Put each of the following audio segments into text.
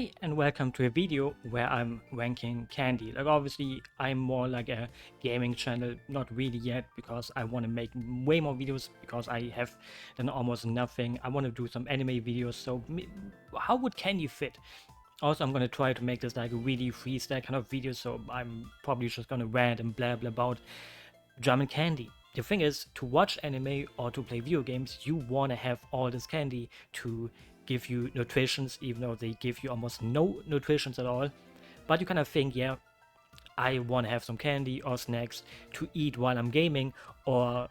Hey, and welcome to a video where I'm ranking candy. Like, obviously, I'm more like a gaming channel, not really yet, because I want to make way more videos because I have done almost nothing. I want to do some anime videos, so how would candy fit? Also, I'm going to try to make this like a really freestyle kind of video, so I'm probably just going to rant and blah blah about German candy. The thing is, to watch anime or to play video games, you want to have all this candy to give you nutritions, even though they give you almost no nutritions at all. But you kind of think, yeah, I want to have some candy or snacks to eat while I'm gaming or,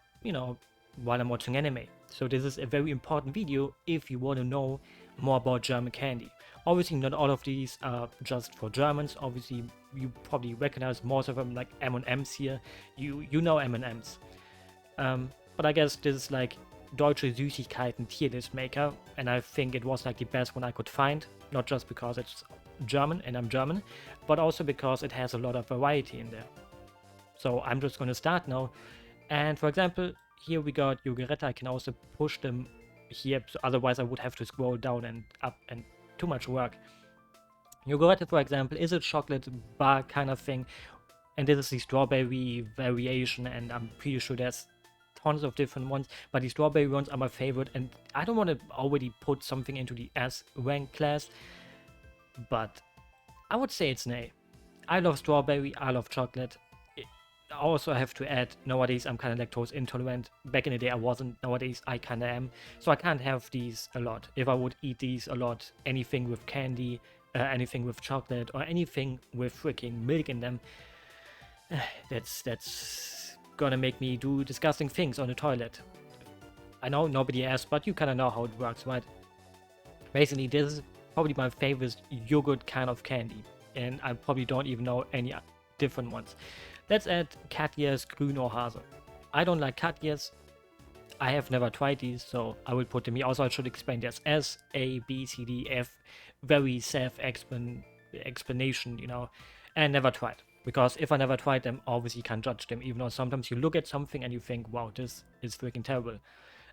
while I'm watching anime. So this is a very important video if you want to know more about German candy. Obviously, not all of these are just for Germans. Obviously, you probably recognize most of them, like M&Ms here. You know M&Ms. But I guess this is like Deutsche Süßigkeiten Tierlist Maker, and I think it was like the best one I could find. Not just because it's German and I'm German, but also because it has a lot of variety in there. So I'm just going to start now. And for example, here we got Yogurette. I can also push them here, so otherwise I would have to scroll down and up and too much work. Yogurette, for example, is a chocolate bar kind of thing, and this is the strawberry variation, and I'm pretty sure there's tons of different ones, but the strawberry ones are my favorite, and I don't want to already put something into the S rank class, but I would say it's an A. I love strawberry, I love chocolate. I also have to add, nowadays I'm kind of lactose intolerant. Back in the day I wasn't, nowadays I kind of am. So I can't have these a lot. If I would eat these a lot, anything with candy, anything with chocolate, or anything with freaking milk in them, that's gonna make me do disgusting things on the toilet. I know nobody asked, but you kind of know how it works, right? Basically, this is probably my favorite yogurt kind of candy, and I probably don't even know any different ones. Let's add Katjes Grünohrhase. I don't like Katjes. I have never tried these, so I will put them here. Also, I should explain there's S, A, B, C, D, F. Very self-explanation, and never tried. Because if I never tried them, obviously you can't judge them, even though sometimes you look at something and you think, wow, this is freaking terrible.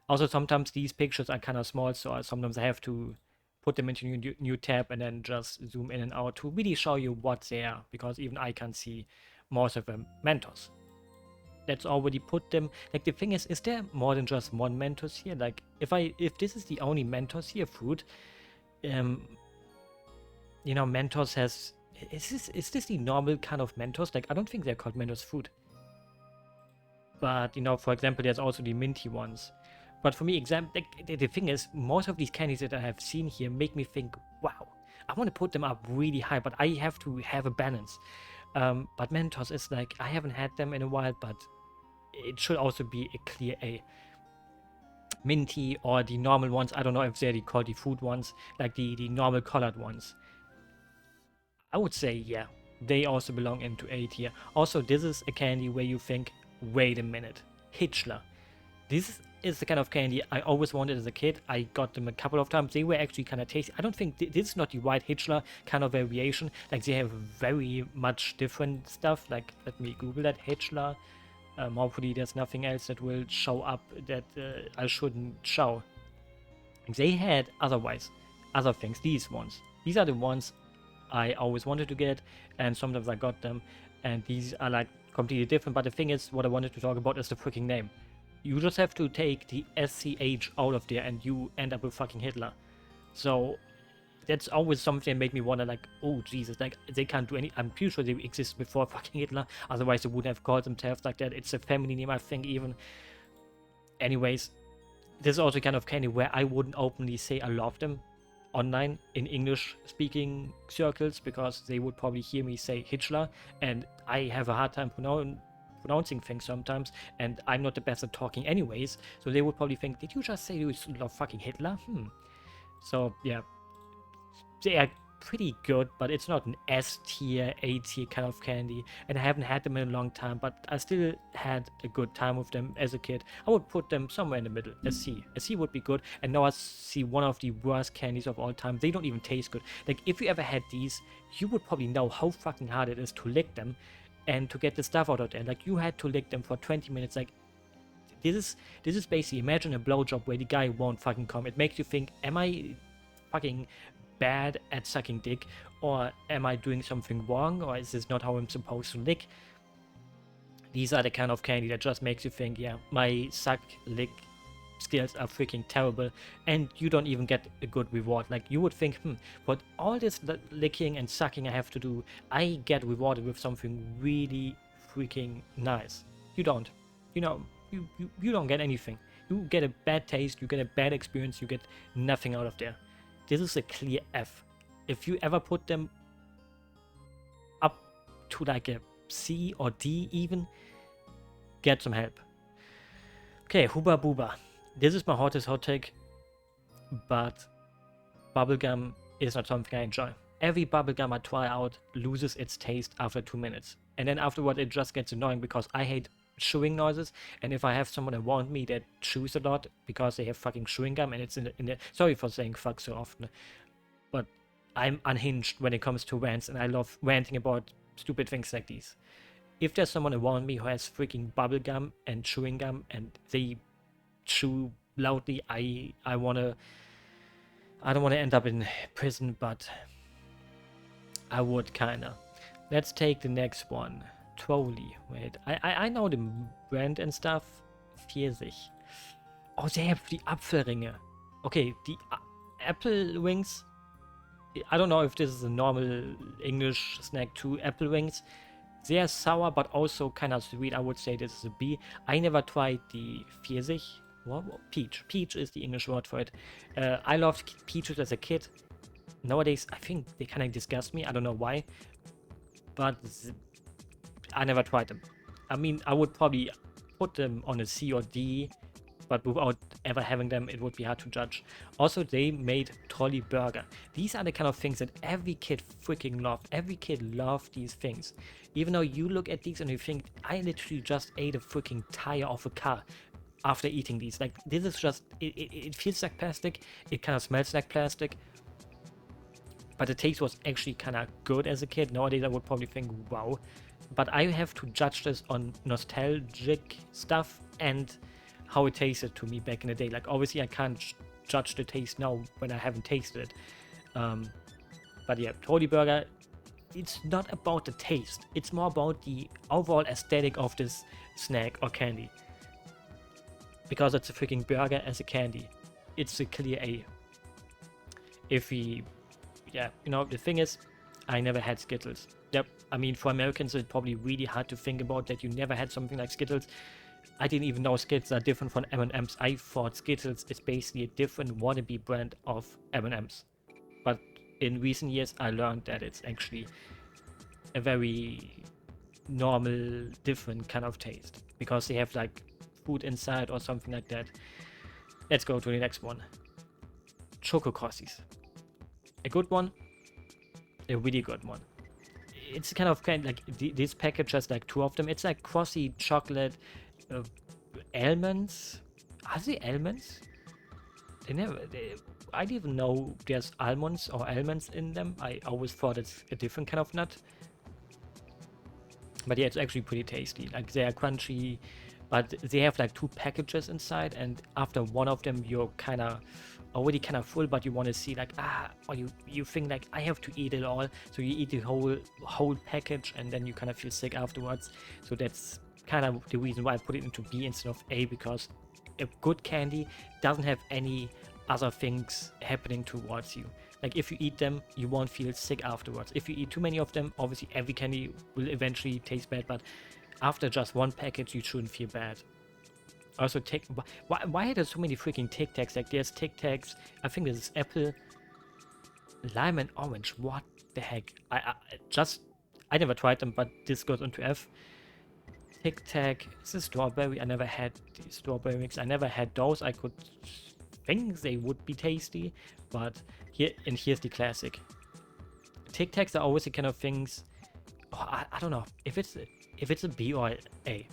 Also, sometimes these pictures are kind of small, so sometimes I have to put them into a new tab and then just zoom in and out to really show you what's there, because even I can't see most of them Mentos. Let's already put them, like, the thing is there more than just one Mentos here? Like, if this is the only Mentos here fruit, Mentos has, is this the normal kind of Mentos? Like, I don't think they're called Mentos fruit. But, for example, there's also the minty ones. But for me, the thing is, most of these candies that I have seen here make me think, wow, I want to put them up really high, but I have to have a balance. But Mentos is like, I haven't had them in a while, but it should also be a clear A. Minty or the normal ones, I don't know if they're called the food ones, like the normal colored ones. I would say, yeah, they also belong into A tier. Also, this is a candy where you think, wait a minute, Hitchler. This is the kind of candy I always wanted as a kid. I got them a couple of times. They were actually kind of tasty. I don't think this is not the white Hitchler kind of variation. Like, they have very much different stuff. Like, let me Google that, Hitchler. Hopefully there's nothing else that will show up that I shouldn't show. They had other things, these ones. These are the ones I always wanted to get, and sometimes I got them, and these are like completely different. But the thing is, what I wanted to talk about is the freaking name. You just have to take the SCH out of there and you end up with fucking Hitler. So that's always something that made me wonder, like, oh Jesus, like, they can't do any. I'm pretty sure they exist before fucking Hitler, otherwise they wouldn't have called themselves like that. It's a family name, I think, even. Anyways, this is also kind of candy where I wouldn't openly say I love them online in English speaking circles, because they would probably hear me say Hitler, and I have a hard time pronouncing things sometimes, and I'm not the best at talking anyways, so they would probably think, did you just say you love fucking Hitler? So yeah, they are pretty good, but it's not an S tier, A tier kind of candy, and I haven't had them in a long time, but I still had a good time with them as a kid. I would put them somewhere in the middle, a C. A C would be good, and now I see one of the worst candies of all time. They don't even taste good. Like, if you ever had these, you would probably know how fucking hard it is to lick them and to get the stuff out of there. Like, you had to lick them for 20 minutes. Like, this is basically, imagine a blowjob where the guy won't fucking come. It makes you think, am I fucking bad at sucking dick, or am I doing something wrong, or is this not how I'm supposed to lick? These are the kind of candy that just makes you think, yeah, my suck lick skills are freaking terrible, and you don't even get a good reward. Like, you would think, but all this licking and sucking I have to do, I get rewarded with something really freaking nice. You don't. You know, you don't get anything. You get a bad taste, you get a bad experience, you get nothing out of there. This is a clear F. If you ever put them up to like a C or D even, get some help. Okay, Hubba Booba. This is my hottest hot take, but bubblegum is not something I enjoy. Every bubblegum I try out loses its taste after 2 minutes. And then afterward it just gets annoying because I hate chewing noises, and if I have someone around me that chews a lot because they have fucking chewing gum and it's in the sorry for saying fuck so often, but I'm unhinged when it comes to rants, and I love ranting about stupid things like these. If there's someone around me who has freaking bubble gum and chewing gum and they chew loudly, I don't want to end up in prison, but I would kinda. Let's take the next one. Trolley. Wait, I know the brand and stuff. Pfirsich. Oh, they have the Apfelringe. Okay, the apple wings. I don't know if this is a normal English snack too. Apple wings. They are sour, but also kind of sweet. I would say this is a B. I never tried the Pfirsich. What? Peach. Peach is the English word for it. I loved peaches as a kid. Nowadays, I think they kind of disgust me. I don't know why. But I never tried them. I mean, I would probably put them on a C or D, but without ever having them, it would be hard to judge. Also, they made Trolley Burger. These are the kind of things that every kid freaking loved. Every kid loved these things. Even though you look at these and you think, I literally just ate a freaking tire of a car after eating these. Like, this is just, it feels like plastic. It kind of smells like plastic. But the taste was actually kind of good as a kid. Nowadays, I would probably think, wow. But I have to judge this on nostalgic stuff and how it tasted to me back in the day. Like, obviously, I can't judge the taste now when I haven't tasted it. But yeah, Trolley Burger, it's not about the taste. It's more about the overall aesthetic of this snack or candy. Because it's a freaking burger as a candy. It's a clear A. If we... Yeah, you know, the thing is, I never had Skittles. Yep, I mean, for Americans, it's probably really hard to think about that you never had something like Skittles. I didn't even know Skittles are different from M&M's. I thought Skittles is basically a different wannabe brand of M&M's. But in recent years, I learned that it's actually a very normal, different kind of taste. Because they have, like, food inside or something like that. Let's go to the next one. Choco Crossies. A good one, a really good one. It's kind of like this package has like 2 of them. It's like Crossy chocolate almonds. Are they almonds? I didn't even know there's almonds or almonds in them. I always thought it's a different kind of nut. But yeah, it's actually pretty tasty. Like, they are crunchy, but they have like 2 packages inside, and after one of them you're already kind of full, but you want to see like, or you think like, I have to eat it all, so you eat the whole package, and then you kind of feel sick afterwards. So that's kind of the reason why I put it into B instead of A, because a good candy doesn't have any other things happening towards you. Like, if you eat them, you won't feel sick afterwards. If you eat too many of them, obviously every candy will eventually taste bad, but after just one package you shouldn't feel bad. Also, why are there so many freaking Tic Tacs? Like, there's Tic Tacs, I think this is apple, lime and orange. What the heck? I never tried them, but this goes into F. Tic Tac, this is strawberry. I never had the strawberry mix. I never had those. I could think they would be tasty, but here's the classic. Tic Tacs are always the kind of things. Oh, I don't know if it's a B or an A.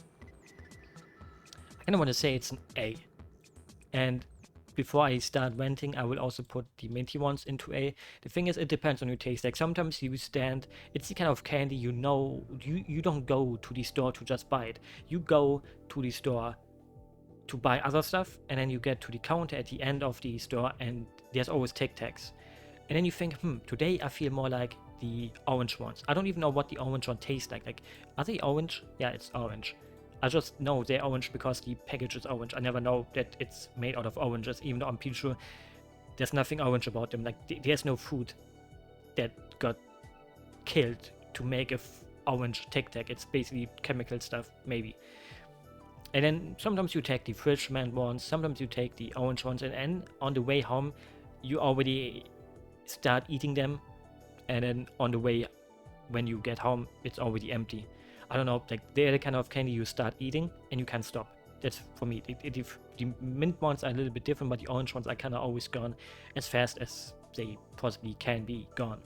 I kind of want to say it's an A. And before I start ranting, I will also put the minty ones into A. The thing is, it depends on your taste. Like, sometimes it's the kind of candy, you don't go to the store to just buy it. You go to the store to buy other stuff, and then you get to the counter at the end of the store, and there's always Tic Tacs. And then you think, today I feel more like the orange ones. I don't even know what the orange one tastes like. Like, are they orange? Yeah, it's orange. I just know they're orange because the package is orange. I never know that it's made out of oranges, even though I'm pretty sure there's nothing orange about them. Like, there's no food that got killed to make a orange Tic Tac. It's basically chemical stuff, maybe. And then sometimes you take the Frischman ones, sometimes you take the orange ones, and on the way home, you already start eating them, and then on the way, when you get home, it's already empty. I don't know, like they're the kind of candy you start eating and you can't stop. That's for me. The mint ones are a little bit different, but the orange ones are kind of always gone as fast as they possibly can be gone.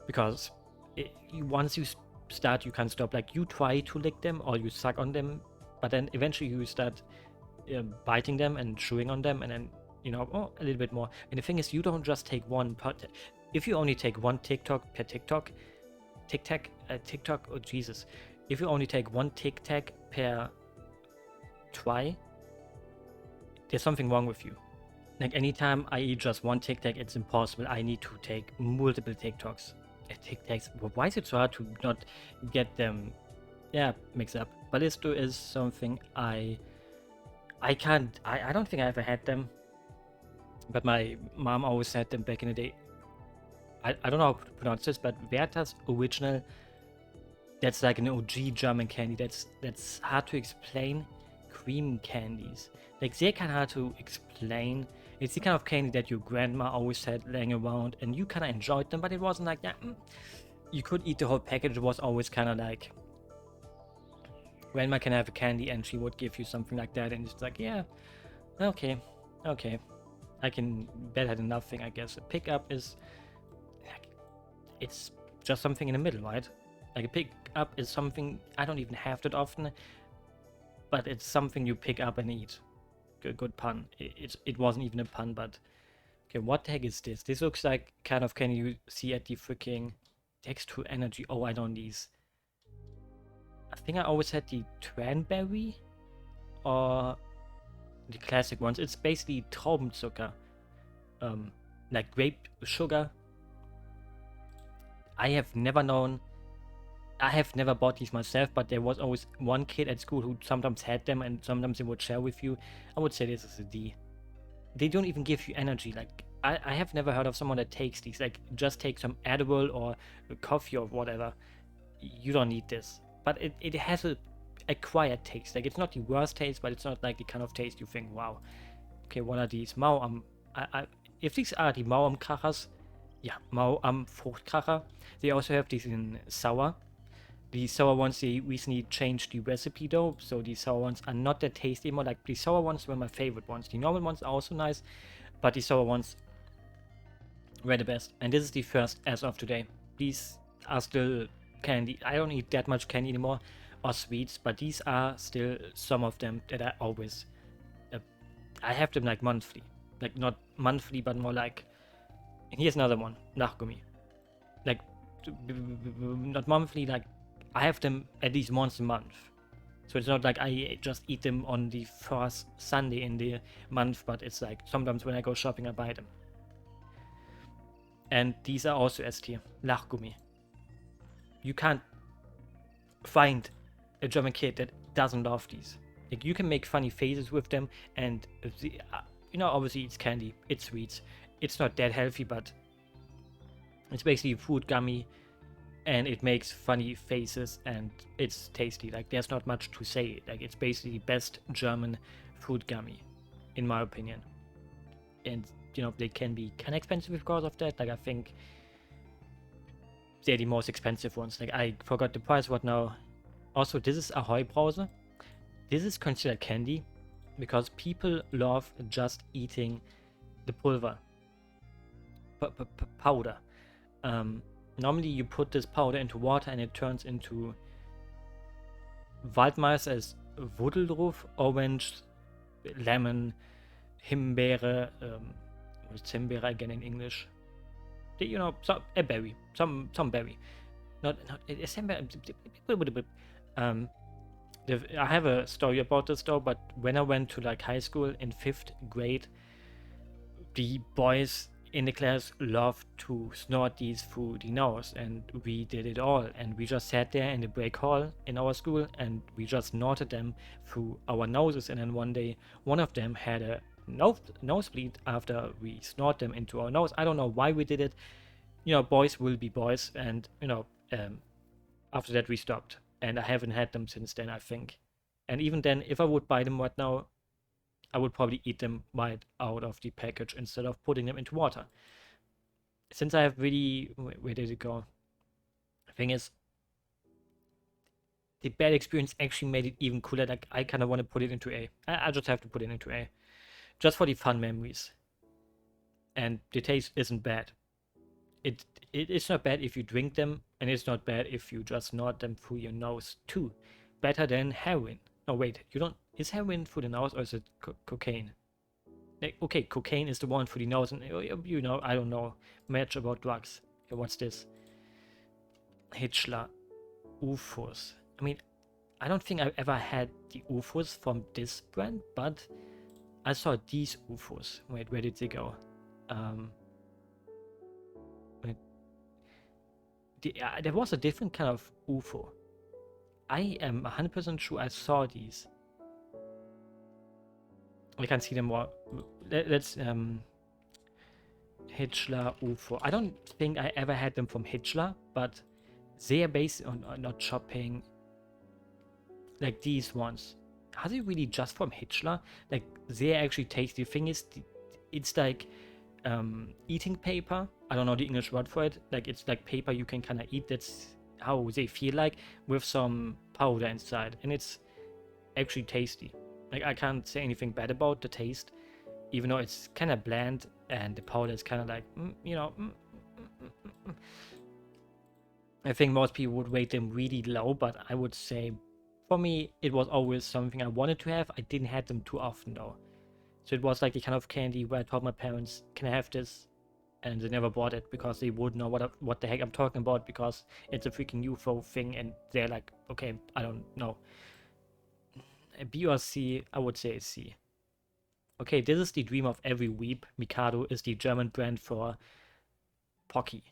Because once you start, you can't stop. Like, you try to lick them or you suck on them, but then eventually you start biting them and chewing on them, and then, a little bit more. And the thing is, you don't just take one if you only take one TikTok per TikTok, oh Jesus, if you only take one Tic Tac per try, there's something wrong with you. Like, anytime I eat just one Tic Tac, it's impossible. I need to take multiple TikToks. Tic Tacs. Why is it so hard to not get them, mixed up? Ballisto is something I can't. I don't think I ever had them, but my mom always had them back in the day. I don't know how to pronounce this, but Werther's Original. That's like an OG German candy. That's hard to explain. Cream candies. Like, they're kind of hard to explain. It's the kind of candy that your grandma always had laying around, and you kind of enjoyed them, but it wasn't like that. You could eat the whole package. It was always kind of like, grandma can have a candy, and she would give you something like that, and it's like, yeah, okay, I can better than nothing, I guess. A pickup is, it's just something in the middle, right? Like, a pickup is something I don't even have that often, but it's something you pick up and eat. Good pun. It wasn't even a pun, but okay. What the heck is this? This looks like kind of candy you see at the freaking Texture Energy. Oh, I don't these. I think I always had the Tranberry or the classic ones. It's basically Traubenzucker, like grape sugar. I have never bought these myself, but there was always one kid at school who sometimes had them, and sometimes they would share with you. I would say this is a D. They don't even give you energy. Like, I have never heard of someone that takes these. Like, just take some edible or coffee or whatever. You don't need this. But it has a acquired taste. Like, it's not the worst taste, but it's not like the kind of taste you think, wow. Okay, what are these? If these are the Mauam-Krachers, yeah, Mauam-Fruchtkracher. They also have these in sour. The sour ones, they recently changed the recipe though, so the sour ones are not that tasty anymore. Like, the sour ones were my favorite ones. The normal ones are also nice, but the sour ones were the best. And this is the first as of today. These are still candy. I don't eat that much candy anymore, or sweets, but these are still some of them that I always... I have them like monthly. Like, not monthly, but more like... And here's another one, Lachgummi. Like, not monthly, like, I have them at least once a month. So it's not like I just eat them on the first Sunday in the month, but it's like sometimes when I go shopping I buy them. And these are also S tier, Lachgummi. You can't find a German kid that doesn't love these. Like, you can make funny faces with them, and obviously it's candy, it's sweets. It's not that healthy, but it's basically a fruit gummy, and it makes funny faces, and it's tasty. Like, there's not much to say. Like, it's basically the best German fruit gummy, in my opinion. And, they can be kind of expensive because of that. Like, I think they're the most expensive ones. Like, I forgot the price right now. Also, this is Ahoy Brause. This is considered candy because people love just eating the pulver. Powder. Normally you put this powder into water and it turns into Waldmeister as Wurdeldorf, orange, lemon, Himbeere, what's Himbeere again in English? A berry, some berry. Not I have a story about this though, but when I went to like high school in 5th grade, the boys in the class loved to snort these through the nose, and we did it all. And we just sat there in the break hall in our school, and we just snorted them through our noses. And then one day, one of them had a nosebleed after we snort them into our nose. I don't know why we did it. Boys will be boys, and after that we stopped, and I haven't had them since then, I think. And even then, if I would buy them right now, I would probably eat them right out of the package instead of putting them into water. Since I have really... Where did it go? The thing is, the bad experience actually made it even cooler. Like, I kind of want to put it into A. I just have to put it into A. Just for the fun memories. And the taste isn't bad. It's not bad if you drink them, and it's not bad if you just snort them through your nose too. Better than heroin. No, wait, you don't... Is heroin through the nose, or is it cocaine? Okay, cocaine is the one through the nose, and I don't know much about drugs. Okay, what's this? Hitchler. UFOs. I mean, I don't think I've ever had the UFOs from this brand, but I saw these UFOs. Wait, where did they go? There was a different kind of UFO. I am 100% sure I saw these. I can see them more. Let's Hitchler UFO. I don't think I ever had them from Hitchler, but they are based on not shopping. Like these ones. Are they really just from Hitchler? Like, they're actually tasty. The thing is, it's like eating paper. I don't know the English word for it. Like, it's like paper you can kind of eat. That's how they feel like, with some powder inside. And it's actually tasty. Like, I can't say anything bad about the taste, even though it's kind of bland and the powder is kind of like, I think most people would rate them really low, but I would say, for me, it was always something I wanted to have. I didn't have them too often though. So it was like the kind of candy where I told my parents, can I have this? And they never bought it because they wouldn't know what the heck I'm talking about, because it's a freaking UFO thing, and they're like, okay, I don't know. A B or C, I would say a C. Okay, this is the dream of every weeb. Mikado is the German brand for Pocky.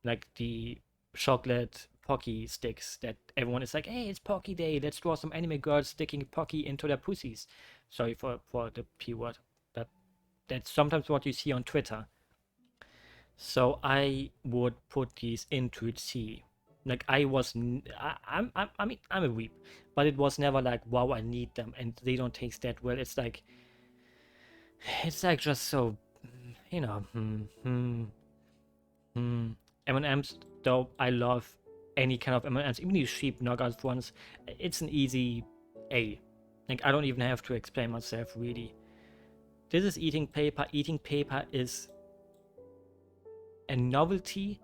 Like the chocolate Pocky sticks that everyone is like, hey, it's Pocky Day, let's draw some anime girls sticking Pocky into their pussies. Sorry for the P word, but that's sometimes what you see on Twitter. So I would put these into C. Like, I mean, I'm a weep, but it was never like, wow, I need them, and they don't taste that well. It's like just so, M&M's, though, I love any kind of M&M's, even these cheap knockout ones. It's an easy A. Like, I don't even have to explain myself, really. This is eating paper. Eating paper is a novelty,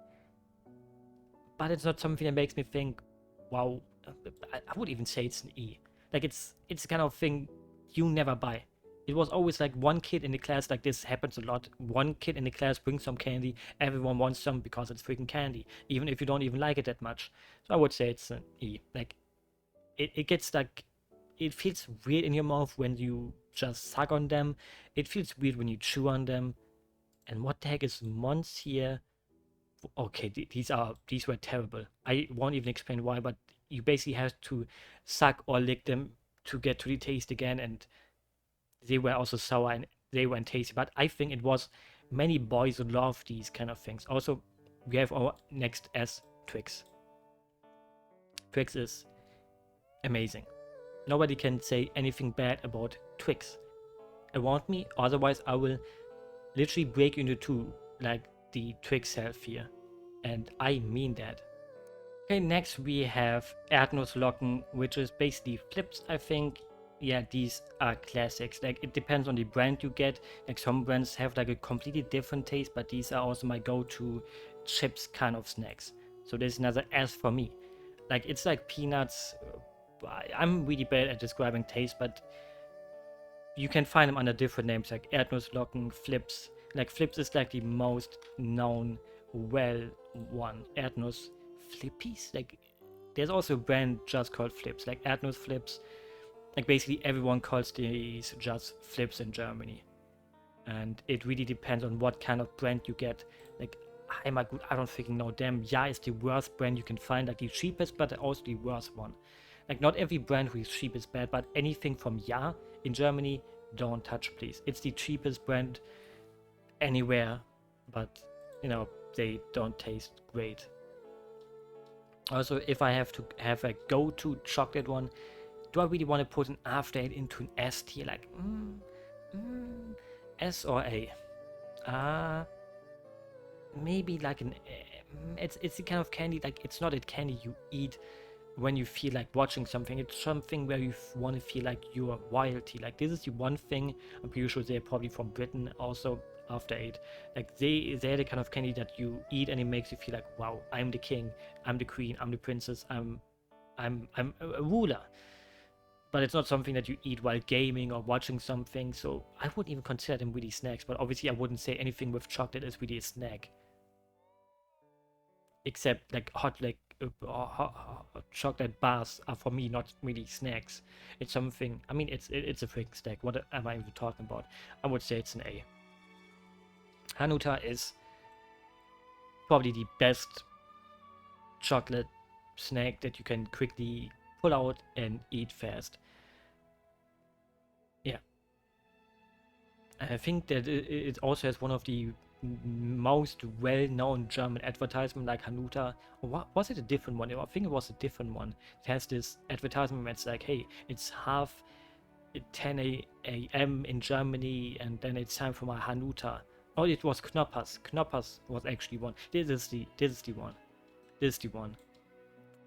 but it's not something that makes me think, wow. I would even say it's an E. Like, it's the kind of thing you never buy. It was always like one kid in the class, like this happens a lot. One kid in the class brings some candy, everyone wants some because it's freaking candy, even if you don't even like it that much. So I would say it's an E. Like, it gets like, it feels weird in your mouth when you just suck on them. It feels weird when you chew on them. And what the heck is Mons here? Okay, these were terrible. I won't even explain why, but you basically have to suck or lick them to get to the taste again, and they were also sour and they weren't tasty. But I think it was, many boys love these kind of things. Also, we have our next S, Twix. Twix is amazing. Nobody can say anything bad about Twix around me, otherwise I will literally break into two, like the Twix self here. And I mean that. Okay, next we have Erdnusslocken, which is basically flips, I think. Yeah, these are classics. Like, it depends on the brand you get. Like, some brands have like a completely different taste, but these are also my go-to chips kind of snacks. So there's another S for me. Like, it's like peanuts. I'm really bad at describing taste, but you can find them under different names, like Erdnusslocken, Flips. Like, Flips is like the most known, well one. Erdnuss Flippies? Like, there's also a brand just called Flips, like Erdnuss Flips. Like, basically everyone calls these just Flips in Germany. and it really depends on what kind of brand you get. Like, I don't freaking know. Damn, Ja is the worst brand you can find, like the cheapest, but also the worst one. Like, not every brand who is cheap is bad, but anything from Ja in Germany, don't touch, please. It's the cheapest brand anywhere, but they don't taste great. Also, if I have to have a go-to chocolate one, do I really want to put an after eight into an S tier? Like, S or A? Maybe like an. It's the kind of candy, like, it's not a candy you eat when you feel like watching something. It's something where you want to feel like you're royalty. Like, this is the one thing, I'm pretty sure they're probably from Britain also, after eight. Like, they're the kind of candy that you eat and it makes you feel like, wow, I'm the king, I'm the queen, I'm the princess, I'm a ruler. But it's not something that you eat while gaming or watching something, so I wouldn't even consider them really snacks. But obviously I wouldn't say anything with chocolate is really a snack, except like chocolate bars are for me not really snacks. It's something, I mean, it's a freaking snack. What am I even talking about? I would say it's an A. Hanuta is probably the best chocolate snack that you can quickly pull out and eat fast. Yeah. I think that it also has one of the most well-known German advertisement, like Hanuta. Or what, was it a different one? I think it was a different one. It has this advertisement where it's like, hey, it's half 10 a.m. in Germany, and then it's time for my Hanuta. Oh, it was Knoppers. Knoppers was actually one. This is the one. This is the one.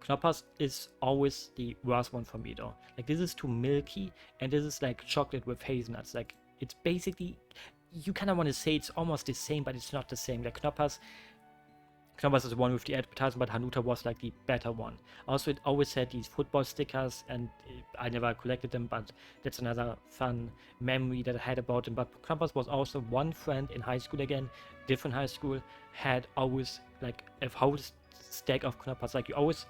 Knoppers is always the worst one for me though. Like, this is too milky, and this is like chocolate with hazelnuts. Like, it's basically, you kind of want to say it's almost the same, but it's not the same. Like, Knoppers is the one with the advertisement, but Hanuta was like the better one. Also, it always had these football stickers, and I never collected them, but that's another fun memory that I had about them. But Knoppers was also one friend in high school again, different high school, had always like a whole stack of Knoppers. Like, you always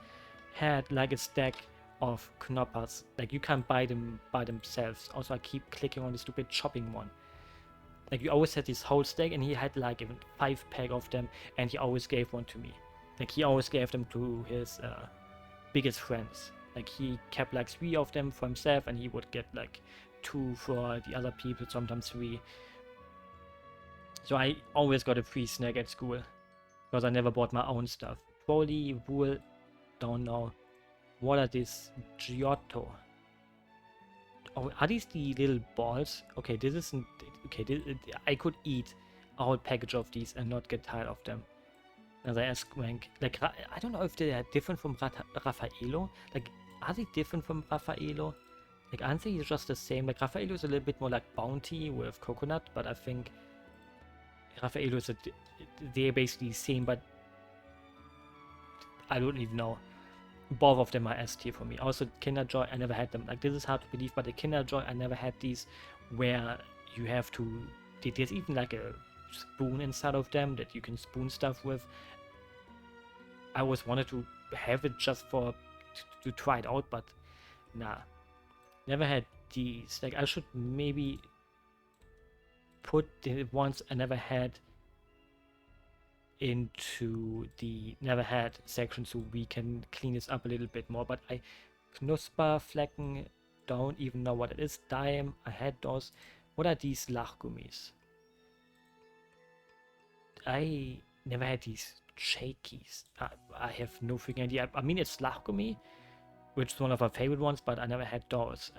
had like a stack of Knoppers. Like, you can't buy them by themselves. Also, I keep clicking on the stupid shopping one. Like, you always had this whole stack, and he had like even 5 pack of them, and he always gave one to me. Like, he always gave them to his biggest friends. Like, he kept like 3 of them for himself, and he would get like 2 for the other people, sometimes 3. So I always got a free snack at school, because I never bought my own stuff. Trolley, wool, don't know. What are these? Giotto. Oh, are these the little balls? Okay, this isn't... Okay, I could eat a whole package of these and not get tired of them. As I ask rank. Like, I don't know if they are different from Raffaello. Like, are they different from Raffaello? Like, aren't they just the same? Like, Raffaello is a little bit more like Bounty with coconut, but I think Raffaello is they're basically the same, but I don't even know. Both of them are S tier for me. Also, Kinder Joy, I never had them. Like, this is hard to believe, but the Kinder Joy, I never had these where you have to... There's even like a spoon inside of them that you can spoon stuff with. I always wanted to have it just to try it out, but nah. Never had these. Like, I should maybe put the ones I never had into the never had section so we can clean this up a little bit more. But Knusperflecken, don't even know what it is. Dime, I had those. What are these Lachgummis? I never had these shakies. I have no freaking idea. I mean, it's Lachgummi, which is one of our favorite ones, but I never had those.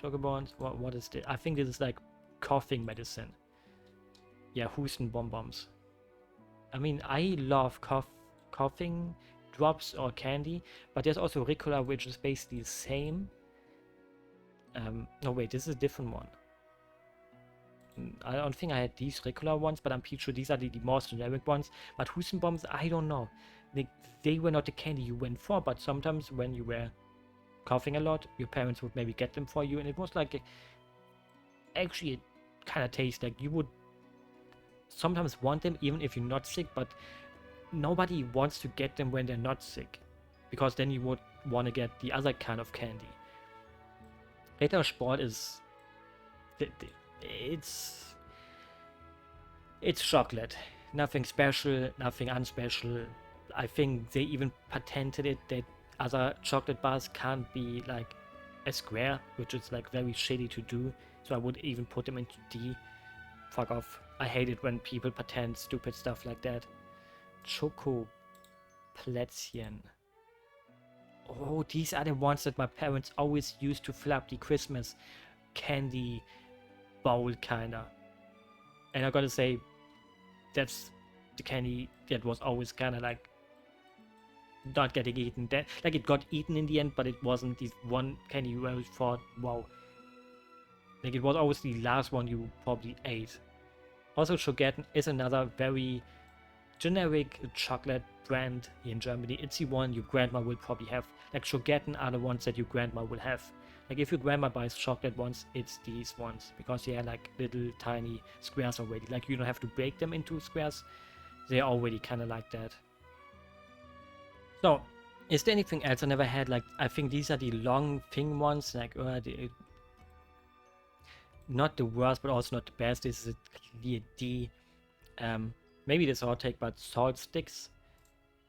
Chocobons, what is this? I think this is like coughing medicine. Yeah, Husten Bonbons. I mean, I love coughing drops or candy, but there's also Ricola, which is basically the same. No, wait, this is a different one. I don't think I had these Ricola ones, but I'm pretty sure these are the more generic ones. But Hustenbombs, I don't know. They were not the candy you went for, but sometimes when you were coughing a lot, your parents would maybe get them for you, and it was like actually it kind of tastes like you would sometimes want them even if you're not sick, but nobody wants to get them when they're not sick, because then you would want to get the other kind of candy. Rittersport is... it's It's chocolate. Nothing special, nothing unspecial. I think they even patented it that other chocolate bars can't be like a square, which is like very shitty to do. So I would even put them into D. Fuck off. I hate it when people patent stupid stuff like that. Choco Plätzchen. Oh, these are the ones that my parents always used to fill up the Christmas candy bowl, kinda. And I gotta say, that's the candy that was always kinda like not getting eaten. That like it got eaten in the end, but it wasn't this one candy where you thought, wow. Like it was always the last one you probably ate. Also, Schogetten is another very generic chocolate brand here in Germany. It's the one your grandma will probably have. Like Schogetten are the ones that your grandma will have. Like if your grandma buys chocolate ones, it's these ones because they are like little tiny squares already. Like you don't have to break them into squares. They're already kind of like that. So, is there anything else I never had? Like I think these are the long thin ones. Like not the worst, but also not the best. This is a clear D. Maybe this hot take, but salt sticks.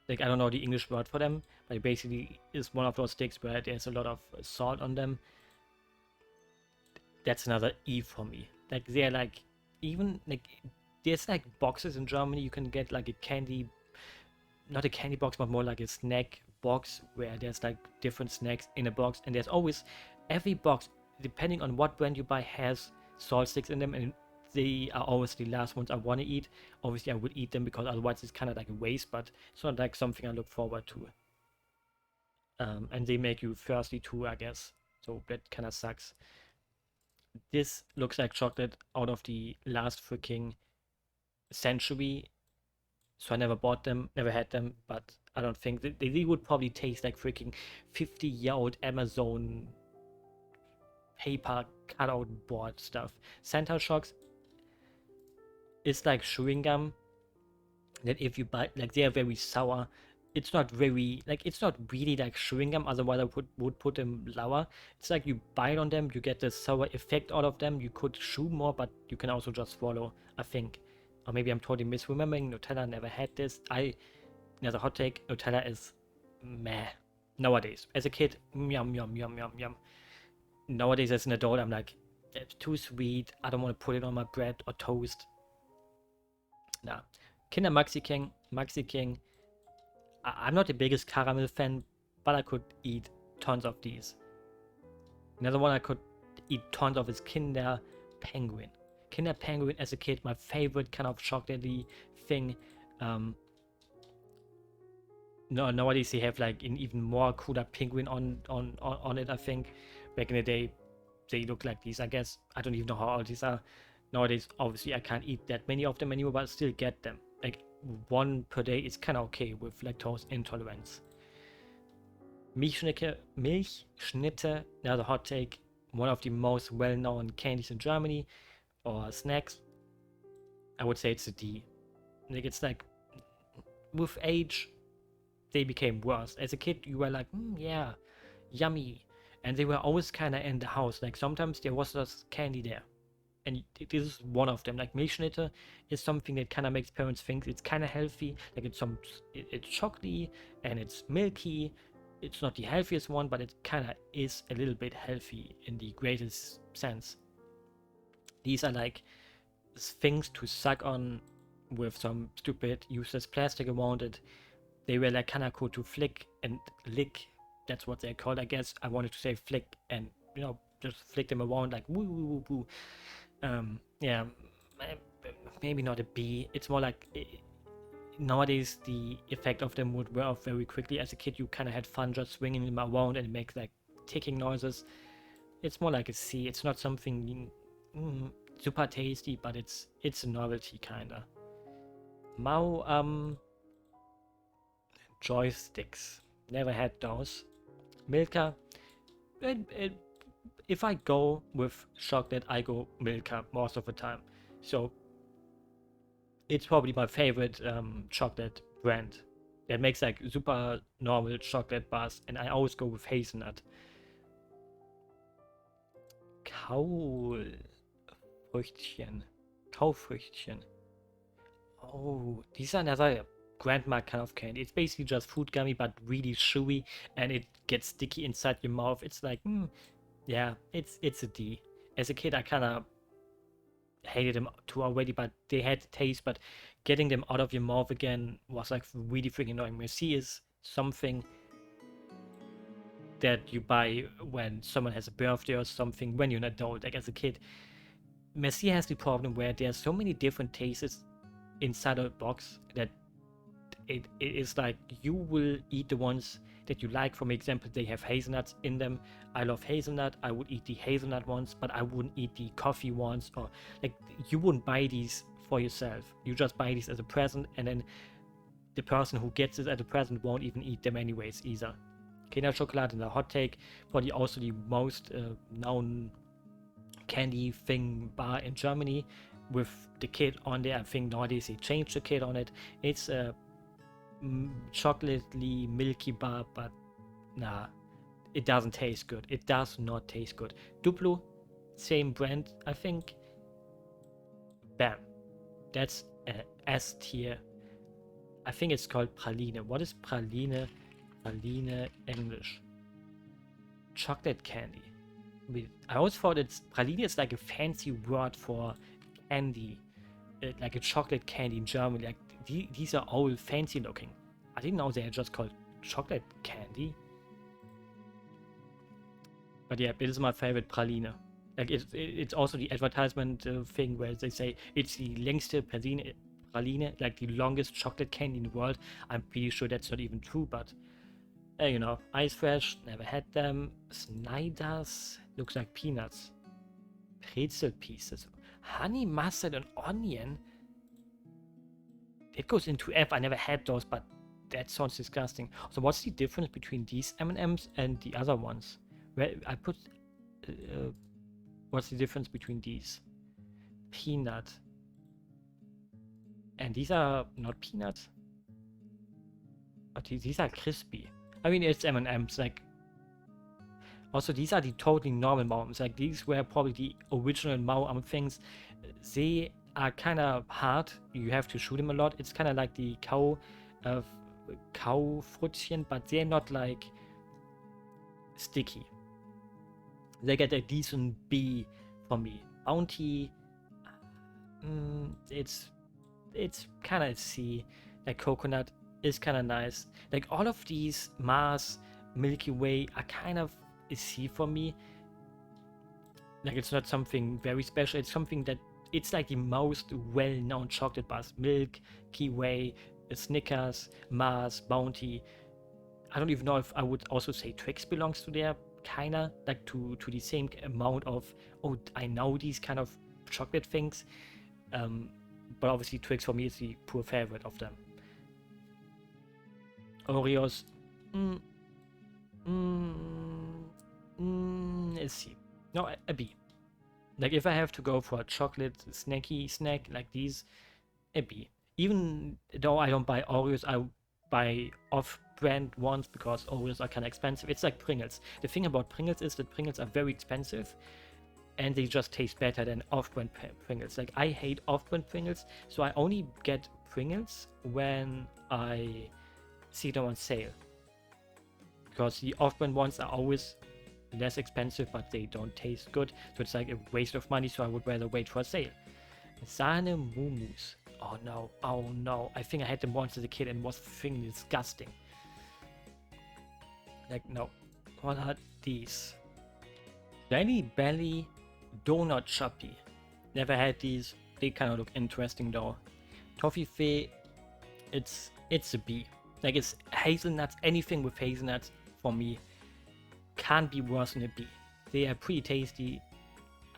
Like I don't know the English word for them, but it basically is one of those sticks where there's a lot of salt on them. That's another E for me. Like they're like even like there's like boxes in Germany you can get like a candy, not a candy box, but more like a snack box where there's like different snacks in a box, and there's always every box, depending on what brand you buy, has salt sticks in them, and they are always the last ones I want to eat. Obviously, I would eat them because otherwise it's kind of like a waste, but it's not like something I look forward to. And they make you thirsty too, I guess. So that kind of sucks. This looks like chocolate out of the last freaking century. So I never bought them, never had them, but I don't think they would probably taste like freaking 50-year-old Amazon paper cutout board stuff. Santa Shocks is like chewing gum that if you bite, like they are very sour. It's not very, like it's not really like chewing gum, otherwise I would put them lower. It's like you bite on them, you get the sour effect out of them. You could chew more, but you can also just swallow, I think. Or maybe I'm totally misremembering. Nutella never had this. As a hot take, Nutella is meh nowadays. As a kid, yum yum yum yum yum. Nowadays, as an adult, I'm like, it's too sweet. I don't want to put it on my bread or toast. Nah. Kinder Maxi King, Maxi King. I'm not the biggest caramel fan, but I could eat tons of these. Another one I could eat tons of is Kinder Penguin. Kinder Penguin as a kid, my favorite kind of chocolatey thing. No, nowadays they have like an even more cooler penguin on it. I think back in the day they look like these. I guess I don't even know how old these are. Nowadays, obviously, I can't eat that many of them anymore, but I still get them. Like one per day is kind of okay with lactose intolerance. Milchschnitte, another hot take. One of the most well-known candies in Germany or snacks. I would say it's a D. Like it's like with age they became worse. As a kid, you were like, yeah, yummy. And they were always kind of in the house. Like sometimes there was just candy there. And this is one of them. Like Milchschnitte is something that kind of makes parents think it's kind of healthy. Like it's chocolatey and it's milky. It's not the healthiest one, but it kind of is a little bit healthy in the greatest sense. These are like things to suck on with some stupid useless plastic around it. They were like kind of cool to flick and lick. That's what they're called, I guess. I wanted to say flick and, just flick them around like woo woo woo woo. Yeah, maybe not a B. It's more like nowadays the effect of them would wear off very quickly. As a kid, you kind of had fun just swinging them around and make like ticking noises. It's more like a C. It's not something super tasty, but it's a novelty kinda. Mao joysticks. Never had those. Milka. If I go with chocolate, I go Milka most of the time. So it's probably my favorite chocolate brand. That makes like super normal chocolate bars, and I always go with hazelnut. Kaufrüchtchen. Kaufrüchtchen. Oh, these are another grandma kind of candy. It's basically just fruit gummy, but really chewy, and it gets sticky inside your mouth. It's like, yeah, it's a D. As a kid, I kind of hated them too already, but they had the taste. But getting them out of your mouth again was like really freaking annoying. Merci is something that you buy when someone has a birthday or something. When you're an adult, like as a kid, Merci has the problem where there's so many different tastes inside a box that it is like you will eat the ones that you like. For example, they have hazelnuts in them. I love hazelnut. I would eat the hazelnut ones, but I wouldn't eat the coffee ones. Or like you wouldn't buy these for yourself. You just buy these as a present, and then the person who gets it as a present won't even eat them anyways either. Kinder Chocolate and the hot take, probably also the most known candy thing bar in Germany with the kid on there. I think nowadays they changed the kid on it. It's a chocolatey milky bar, but nah, it doesn't taste good. It does not taste good. Duplo, same brand, I think. Bam, that's a S tier. I think it's called praline. What is praline? Praline English. Chocolate candy. I always thought praline is like a fancy word for candy, like a chocolate candy in German. Like these are all fancy looking. I didn't know they are just called chocolate candy. But yeah, it is my favorite praline. Like it's also the advertisement thing where they say it's the längste praline, like the longest chocolate candy in the world. I'm pretty sure that's not even true, but you know, Ice Fresh, never had them. Snyder's looks like peanuts. Pretzel pieces. Honey mustard and onion. It goes into F. I never had those, but that sounds disgusting. So what's the difference between these M&Ms and the other ones? Where I put... what's the difference between these? Peanut. And these are not peanuts? But these are crispy. I mean, it's M&Ms, like... Also, these are the totally normal Mao-Ams. Like, these were probably the original Mao-Am things. They are kind of hard. You have to shoot them a lot. It's kind of like the Kaufrütchen, but they're not, like, sticky. They get a decent B from me. Bounty, it's kind of C. Like, coconut is kind of nice. Like, all of these Mars, Milky Way are kind of a C for me. Like, it's not something very special. It's something that it's like the most well-known chocolate bars. Milky Way, Snickers, Mars, Bounty. I don't even know if I would also say Twix belongs to there. Kinda like to the same amount of, oh, I know these kind of chocolate things. But obviously Twix for me is the poor favorite of them. Oreos, let's see. No, a B. Like if I have to go for a chocolate snacky snack like these, a B. Even though I don't buy Oreos, I buy off-brand ones because Oreos are kind of expensive. It's like Pringles. The thing about Pringles is that Pringles are very expensive and they just taste better than off-brand Pringles. Like I hate off-brand Pringles, so I only get Pringles when I see them on sale. Because the off-brand ones are always less expensive, but they don't taste good. So it's like a waste of money, so I would rather wait for a sale. Sahne Mumus. Oh no. I think I had them once as a kid and was freaking disgusting. Like, no. What are these? Jelly Belly Donut Choppy. Never had these. They kind of look interesting though. Toffifee, it's a B. Like, it's hazelnuts. Anything with hazelnuts for me can't be worse than a B. They are pretty tasty.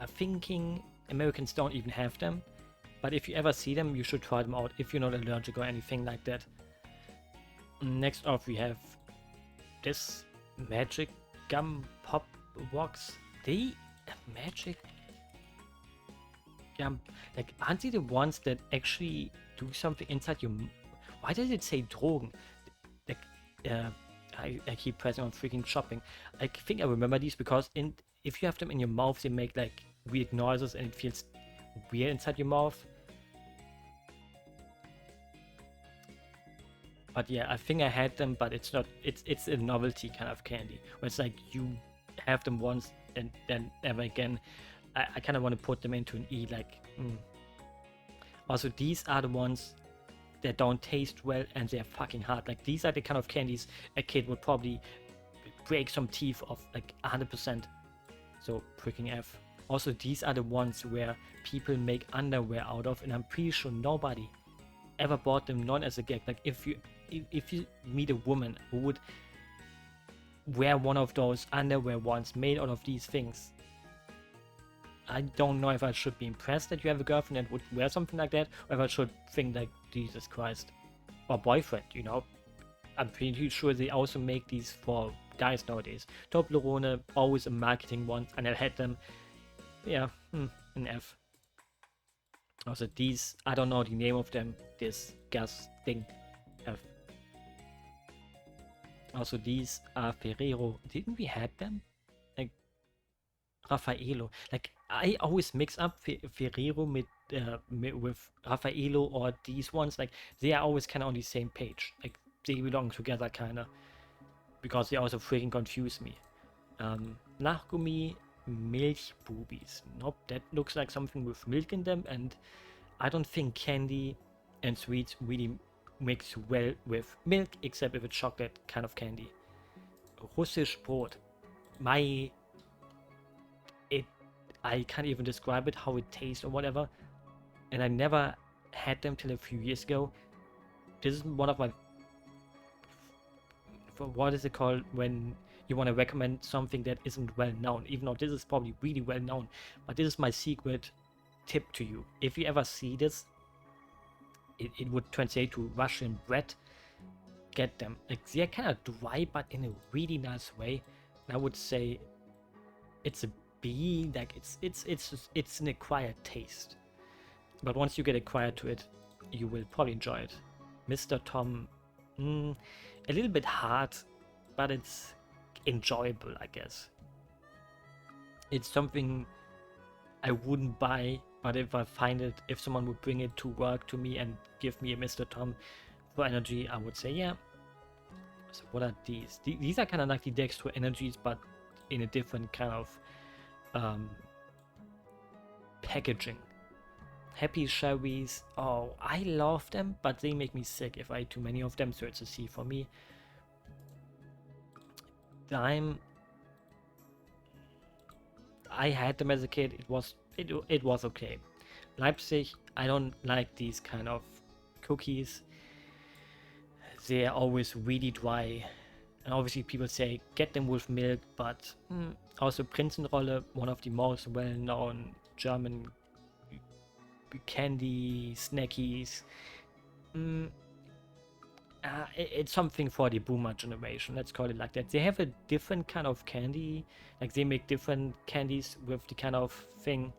I'm thinking Americans don't even have them. But if you ever see them, you should try them out if you're not allergic or anything like that. Next off, we have this Magic Gum Pop Box. Magic Gum. Like, aren't they the ones that actually do something inside your... Why does it say Drogen? Like, I keep pressing on freaking shopping. I think I remember these because if you have them in your mouth, they make like weird noises and it feels weird inside your mouth. But yeah, I think I had them, but it's not. It's a novelty kind of candy where it's like you have them once and then never again. I kind of want to put them into an E. Like, also these are the ones that don't taste well and they're fucking hard. Like these are the kind of candies a kid would probably break some teeth of like 100%. So freaking F. Also, these are the ones where people make underwear out of, and I'm pretty sure nobody ever bought them not as a gag. Like if you meet a woman who would wear one of those underwear ones made out of these things, I don't know if I should be impressed that you have a girlfriend that would wear something like that, or if I should think like, Jesus Christ. Or boyfriend, you know. I'm pretty sure they also make these for guys nowadays. Toblerone, always a marketing one, and I had them. Yeah, an F. Also these, I don't know the name of them, this gas thing. F. Also these are Ferrero. Didn't we have them? Like Raffaello. Like I always mix up Ferrero with Raffaello or these ones. Like they are always kind of on the same page. Like they belong together kind of. Because they also freaking confuse me. Nachgummi Milchbubis. Nope, that looks like something with milk in them, and I don't think candy and sweets really mix well with milk, except if it's chocolate kind of candy. Russisch Brot. I can't even describe it, how it tastes or whatever, and I never had them till a few years ago. This is one of my, what is it called when you want to recommend something that isn't well known, even though this is probably really well known, but this is my secret tip to you. If you ever see this, it would translate to Russian bread. Get them. Like they're kind of dry, but in a really nice way. And I would say it's a B. Like it's an acquired taste. But once you get acquired to it, you will probably enjoy it. Mr. Tom, a little bit hard, but it's enjoyable, I guess. It's something I wouldn't buy, but if I find it, if someone would bring it to work to me and give me a Mr. Tom for energy, I would say, yeah. So what are these? These are kind of like the Dextro energies, but in a different kind of packaging. Happy cherries. Oh, I love them, but they make me sick if I eat too many of them, so it's a C for me. Dime. I had them as a kid. It was okay. Leipzig. I don't like these kind of cookies. They are always really dry. And obviously people say get them with milk, but also Prinzenrolle, one of the most well-known German candy snackies. It's something for the boomer generation, let's call it like that. They have a different kind of candy, like they make different candies with the kind of thing.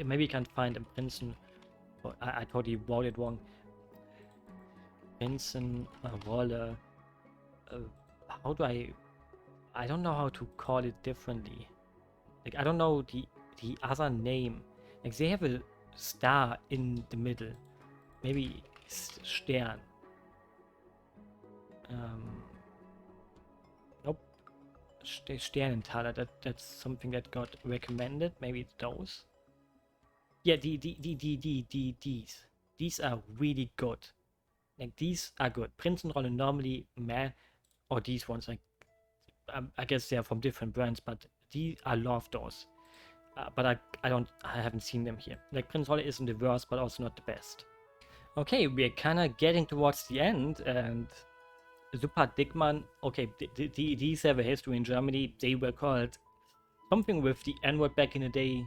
Maybe you can't find them. Prinzen. I totally wrote it wrong. Prinzenrolle. How do I don't know how to call it differently. Like I don't know the other name. Like they have a star in the middle. Maybe Stern. Nope. Sternenthaler. That's something that got recommended. Maybe it's those. Yeah, these. These are really good. Like these are good. Prinzenrolle normally meh, or these ones like I guess they are from different brands, but I love those. But I haven't seen them here. Like Prinzenrolle isn't the worst, but also not the best. Okay, we're kind of getting towards the end, and Super Dickmann. Okay, these have a history in Germany. They were called something with the N-word back in the day,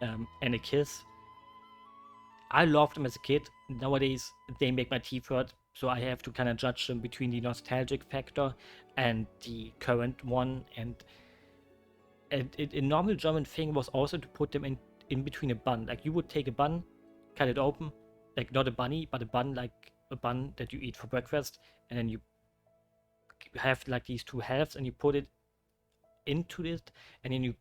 and a kiss. I loved them as a kid. Nowadays, they make my teeth hurt, so I have to kind of judge them between the nostalgic factor and the current one. And a normal German thing was also to put them in between a bun. Like you would take a bun, cut it open, like not a bunny, but a bun, like a bun that you eat for breakfast, and then you have like these two halves, and you put it into it, and then you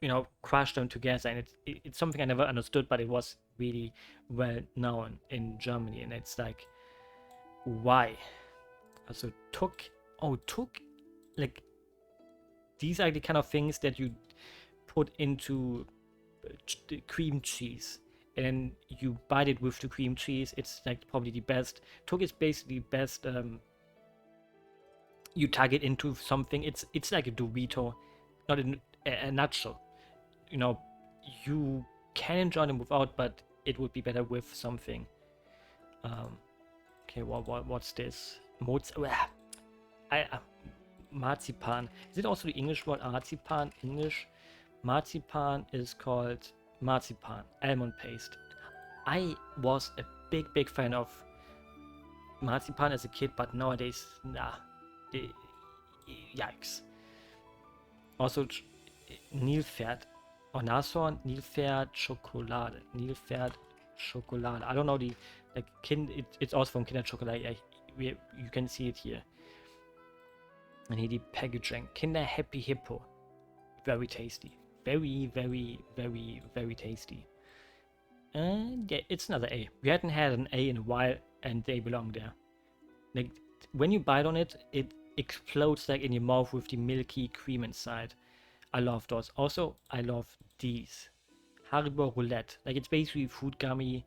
know, crush them together. And it's something I never understood, but it was really well known in Germany, and it's like, why? Also Tuk, like these are the kind of things that you put into the cream cheese, and then you bite it with the cream cheese. It's like probably the best. Tuk is basically best. You tug it into something. It's like a Dorito, not a nutshell. You know, you can enjoy them without, but it would be better with something. Okay, what's this? Marzipan. Is it also the English word marzipan? English marzipan is called marzipan, almond paste. I was a big fan of marzipan as a kid, but nowadays, nah. Yikes. Also, Nilpferd. Or Nashorn, Nilpferd, Schokolade. Nilpferd, Schokolade. I don't know the it's also from Kinder Schokolade. You can see it here. And here the packaging. Kinder Happy Hippo. Very tasty. Very tasty. And yeah, it's another A. We hadn't had an A in a while, and they belong there. Like, when you bite on it, it explodes like in your mouth with the milky cream inside. I love those. Also, I love these. Haribo Roulette. Like, it's basically food gummy.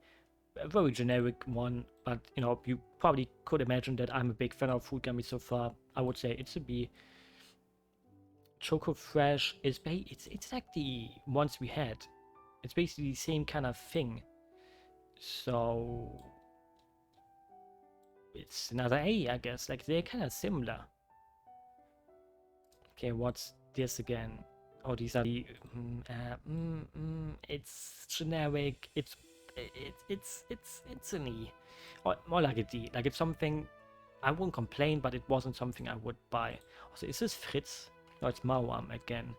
A very generic one, but you know, you probably could imagine that I'm a big fan of food gummy so far. I would say it's a B. Choco Fresh is it's like the ones we had. It's basically the same kind of thing. So it's another A, I guess. Like, they're kind of similar. Okay, what's this again? Oh, these are the it's generic. It's an E, or more like a D. Like, it's something I wouldn't complain, but it wasn't something I would buy. Also, is this Fritz? No, it's Mauam again.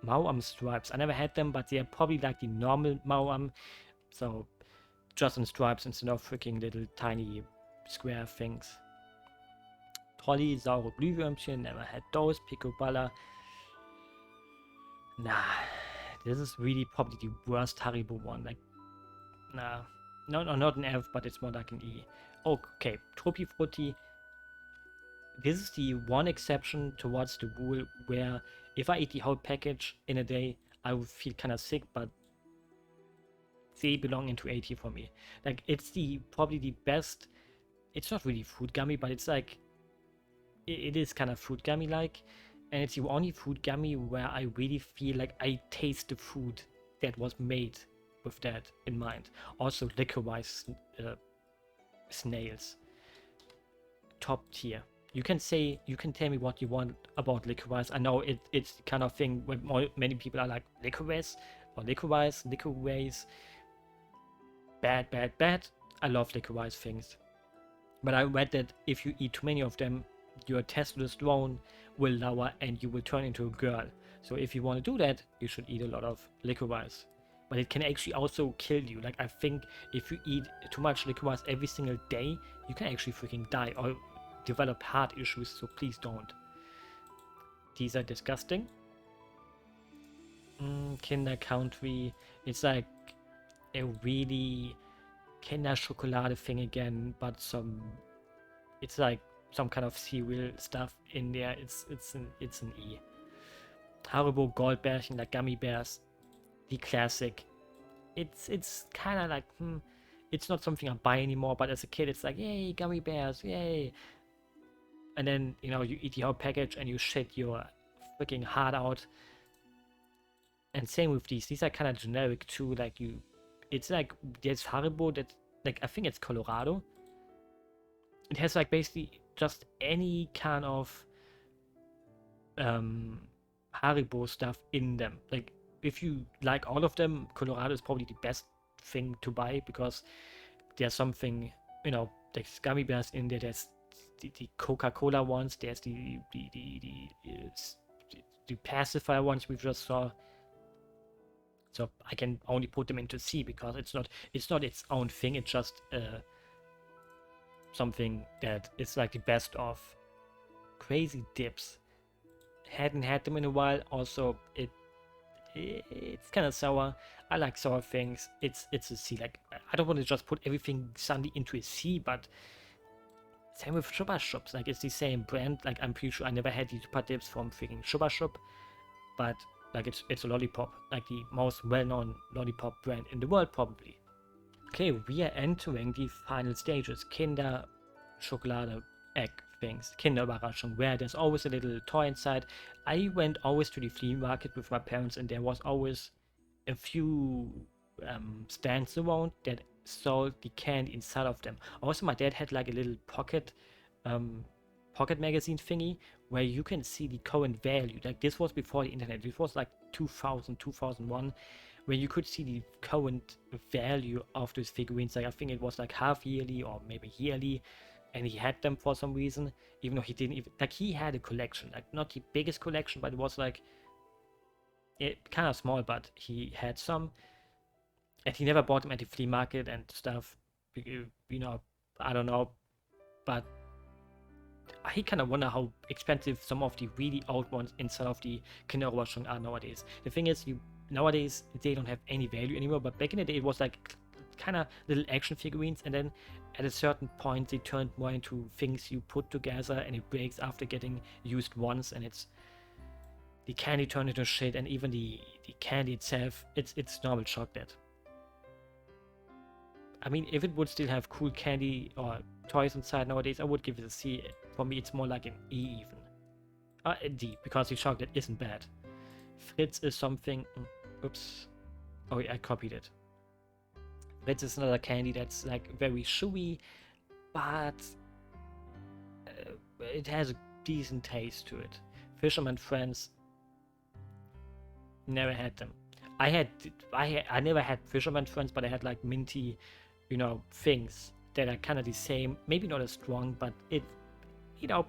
Mauam stripes. I never had them, but they're probably like the normal Mauam. So just in stripes instead of freaking little tiny square things. Trolli, saure Glühwürmchen, never had those. Picoballa. Nah, this is really probably the worst Haribo one. Like, nah. No, not an F, but it's more like an E. Okay, Tutti Frutti. This is the one exception towards the rule where if I eat the whole package in a day, I would feel kind of sick, but they belong into 80 for me. Like, it's probably the best. It's not really food gummy, but it's like, it is kind of food gummy like, and it's the only food gummy where I really feel like I taste the food that was made with that in mind. Also, liquor-wise, snails, top tier. You can tell me what you want about liquor-wise. I know it's the kind of thing where many people are like, liquor-wise or liquor-wise, bad. I love liquor-wise things, but I read that if you eat too many of them, your testosterone will lower and you will turn into a girl. So if you want to do that, you should eat a lot of licorice. But it can actually also kill you. Like, I think if you eat too much licorice every single day, you can actually freaking die or develop heart issues, so please don't. These are disgusting. Kinder Country. It's like a really Kinder Schokolade thing again, but it's like some kind of cereal stuff in there. It's an E. Haribo Goldbärchen, like gummy bears, the classic. It's kind of like it's not something I buy anymore, but as a kid it's like, yay, gummy bears, yay. And then, you know, you eat the whole package and you shit your freaking heart out. And same with these are kind of generic too. Like, it's like, there's Haribo that, like, I think it's Colorado. It has like basically just any kind of Haribo stuff in them. Like, if you like all of them, Colorado is probably the best thing to buy, because there's something, you know, there's gummy bears in there, there's the Coca-Cola ones, there's the pacifier ones we just saw. So I can only put them into C because it's not its own thing. It's just something that is like the best of. Crazy Dips. Hadn't had them in a while. Also, It's kind of sour. I like sour things. It's a C. Like, I don't want to just put everything suddenly into a C, but same with Chupa Chups. Like, it's the same brand. Like, I'm pretty sure I never had these Chupa Dips from freaking Chupa Chup, but like it's a lollipop, like the most well-known lollipop brand in the world, probably. Okay, we are entering the final stages. Kinder Schokolade egg things, Kinder Überraschung, where there's always a little toy inside. I went always to the flea market with my parents, and there was always a few stands around that sold the candy inside of them. Also, my dad had like a little um, pocket magazine thingy where you can see the current value. Like, this was before the internet. This was like 2000, 2001, where you could see the current value of those figurines. Like, I think it was like half yearly or maybe yearly, and he had them for some reason, even though he didn't even, like, he had a collection, like not the biggest collection, but it was like kind of small, but he had some, and he never bought them at the flea market and stuff. You know, I don't know, but I kind of wonder how expensive some of the really old ones inside of the Kinder Überraschung are nowadays. The thing is, nowadays they don't have any value anymore, but back in the day it was like kind of little action figurines, and then at a certain point they turned more into things you put together and it breaks after getting used once, and it's the candy turned into shit, and even the candy itself, it's normal chocolate. I mean, if it would still have cool candy or toys inside nowadays, I would give it a C. For me, it's more like an E even. A D, because the chocolate isn't bad. Fritz is something... Oops. Oh, yeah, I copied it. Fritz is another candy that's like very chewy, but it has a decent taste to it. Fisherman Friends, never had them. I never had Fisherman Friends, but I had like minty, things that are kind of the same. Maybe not as strong, but you know,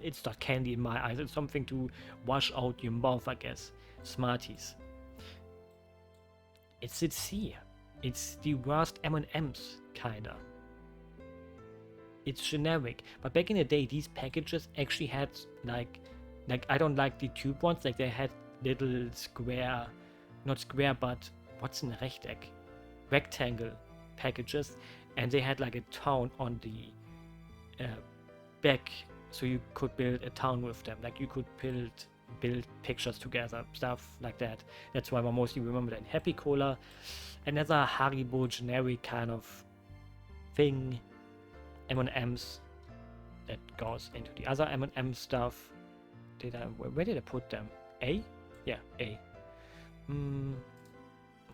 it's not candy in my eyes. It's something to wash out your mouth, I guess. Smarties. It's C. It's the worst M&Ms, kinda. It's generic. But back in the day, these packages actually had like I don't like the tube ones. Like, they had little square, not square, but what's in a rechteck? Rectangle packages, and they had like a town on the back, so you could build a town with them. Like, you could build pictures together, stuff like that. That's why I mostly remember that. Happy Cola, another Haribo generic kind of thing. M&Ms that goes into the other M&M stuff. Where did I put them? A? Yeah, A.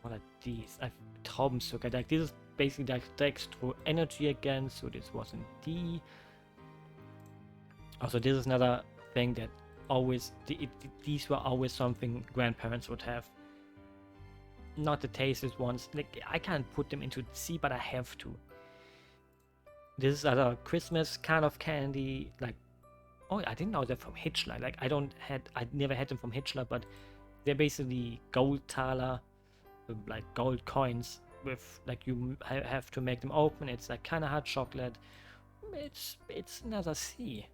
What are these? Traubenzucker. Like, this is basically like dextro energy again, so this was in D. Also, this is another thing that always, these were always something grandparents would have. Not the tastiest ones. Like, I can't put them into C, but I have to. This is other Christmas kind of candy. Like, oh, I didn't know they're from Hitchler. Like, I never had them from Hitchler, but they're basically gold thaler, like gold coins with, like, you have to make them open. It's like kind of hard chocolate. It's another C.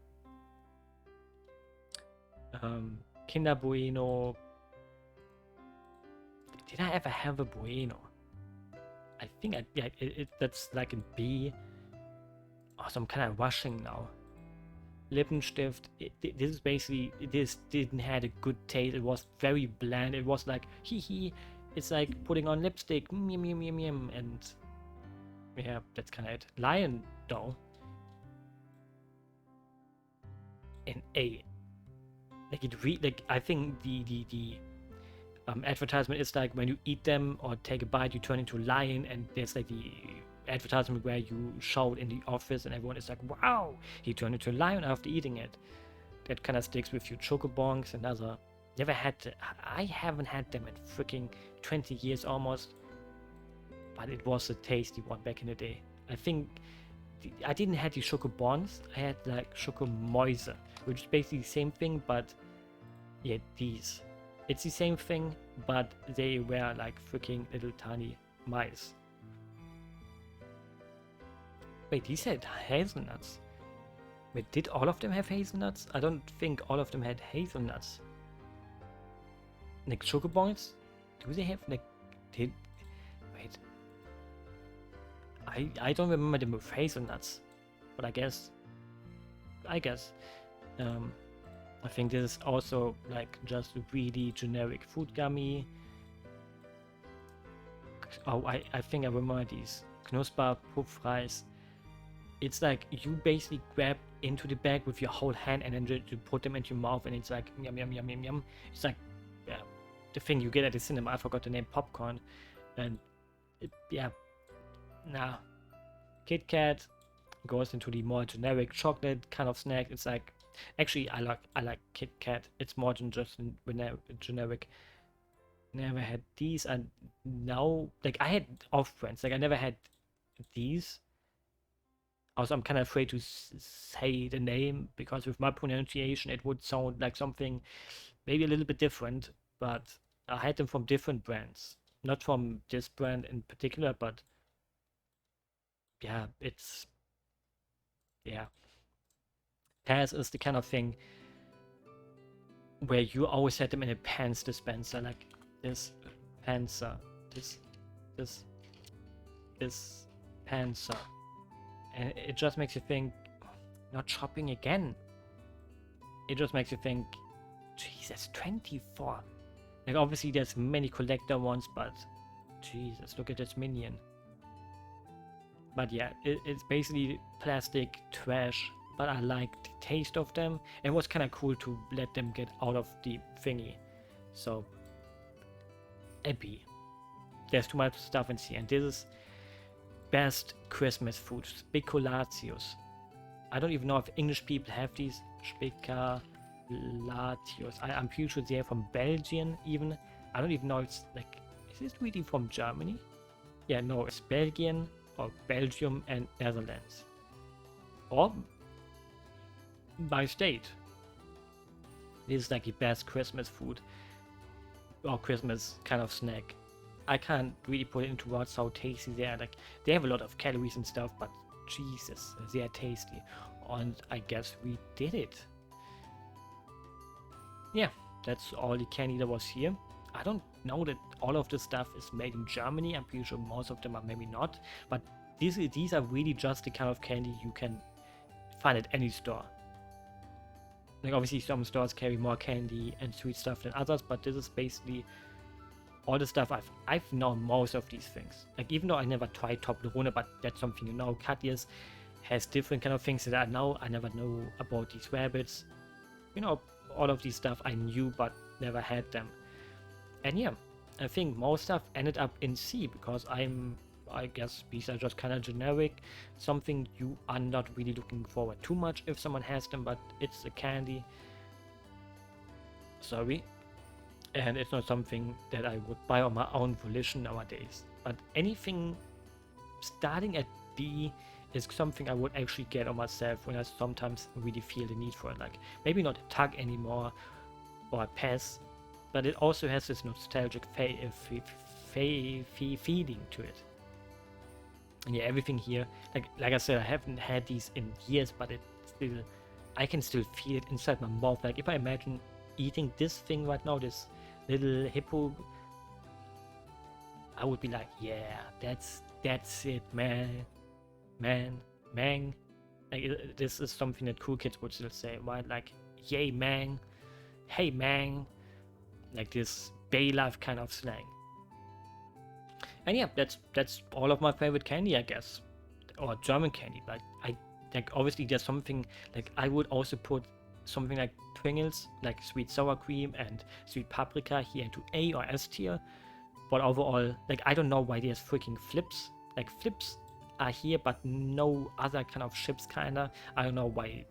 Kinder Bueno. Did I ever have a Bueno? I think that's like a B. Oh, so I'm kind of rushing now. Lippenstift. This is basically, this didn't have a good taste. It was very bland. It was like, hee hee. It's like putting on lipstick. Yum, yum, yum, yum. And yeah, that's kind of it. Lion, though. An A. Like, I think the advertisement is like, when you eat them or take a bite, you turn into a lion, and there's like the advertisement where you show it in the office and everyone is like, wow, he turned into a lion after eating it. That kind of sticks with you. Chocobongs, another. I haven't had them in freaking 20 years almost, but it was a tasty one back in the day. I think I didn't have the Chocobons. I had like Chocomoise, which is basically the same thing, but yeah, these. It's the same thing, but they were like freaking little tiny mice. Wait, these had hazelnuts. Wait, did all of them have hazelnuts? I don't think all of them had hazelnuts. like Chocobons? Do they have like did wait? I don't remember them with hazelnuts, but I guess I think this is also like just a really generic food gummy. Oh, I think I remember these Knusper Puffreis. It's like you basically grab into the bag with your whole hand and then you put them into your mouth and it's like yum yum yum yum yum. It's like yeah, the thing you get at the cinema. I forgot the name, popcorn, and yeah, nah. Kit Kat goes into the more generic chocolate kind of snack. It's like actually I like Kit Kat. It's more than just generic. Never had these, and now like I had off brands. Like I never had these. Also, I'm kind of afraid to say the name because with my pronunciation, it would sound like something maybe a little bit different. But I had them from different brands, not from this brand in particular. But yeah, it's yeah. Pairs is the kind of thing where you always had them in a pants dispenser, like this Panzer, this this Panzer, and it just makes you think, not shopping again. It just makes you think, Jesus, 24. Like obviously there's many collector ones, but Jesus, look at this minion. But yeah, it's basically plastic trash, but I like the taste of them. And it was kind of cool to let them get out of the thingy. So, a B. There's too much stuff in here, and this is best Christmas food, Speculatius. I don't even know if English people have these Speculatius. I'm pretty sure they're from Belgium even. I don't even know it's like, is this really from Germany? Yeah, no, it's Belgian or Belgium and Netherlands. Or by state. This is like the best Christmas food or Christmas kind of snack. I can't really put it into words how tasty they are. Like they have a lot of calories and stuff, but Jesus, they are tasty. And I guess we did it. Yeah, that's all the candy that was here. I don't know that all of this stuff is made in Germany. I'm pretty sure most of them are maybe not. But these are really just the kind of candy you can find at any store. Like obviously some stores carry more candy and sweet stuff than others, but this is basically all the stuff I've known most of these things. Like even though I never tried Toblerone, but that's something you know. Katjes has different kind of things that I know. I never know about these rabbits. You know, all of these stuff I knew but never had them. And yeah, I think most stuff ended up in C because I guess these are just kind of generic, something you are not really looking forward too much if someone has them, but it's a candy. Sorry. And it's not something that I would buy on my own volition nowadays. But anything starting at B is something I would actually get on myself when I sometimes really feel the need for it. Like maybe not a tug anymore or a pass, but it also has this nostalgic feeling to it. And yeah, everything here, like I said, I haven't had these in years, but it still, I can still feel it inside my mouth. Like if I imagine eating this thing right now, this little hippo, I would be like, yeah, that's it, man. Like this is something that cool kids would still say, right? Like, yay, man, hey, man, like this bay life kind of slang. And yeah, that's all of my favorite candy, I guess, or German candy. Like like obviously there's something like I would also put something like Pringles, like sweet sour cream and sweet paprika here into A or S tier. But overall, like I don't know why there's freaking Flips. Like Flips are here, but no other kind of chips kinda. I don't know why.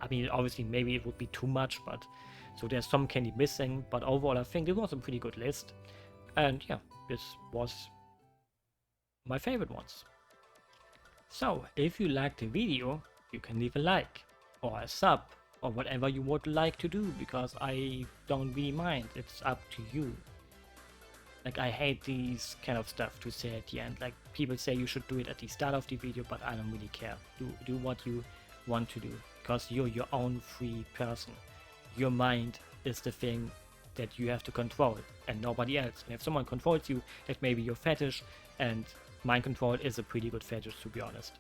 I mean, obviously maybe it would be too much, but so there's some candy missing. But overall, I think it was a pretty good list. And yeah, this was my favorite ones. So if you liked the video, you can leave a like or a sub or whatever you would like to do, because I don't really mind. It's up to you. Like I hate these kind of stuff to say at the end. Like people say you should do it at the start of the video, but I don't really care. Do what you want to do, because you're your own free person. Your mind is the thing that you have to control and nobody else. And if someone controls you, that may be your fetish, and mind control is a pretty good fetish, to be honest.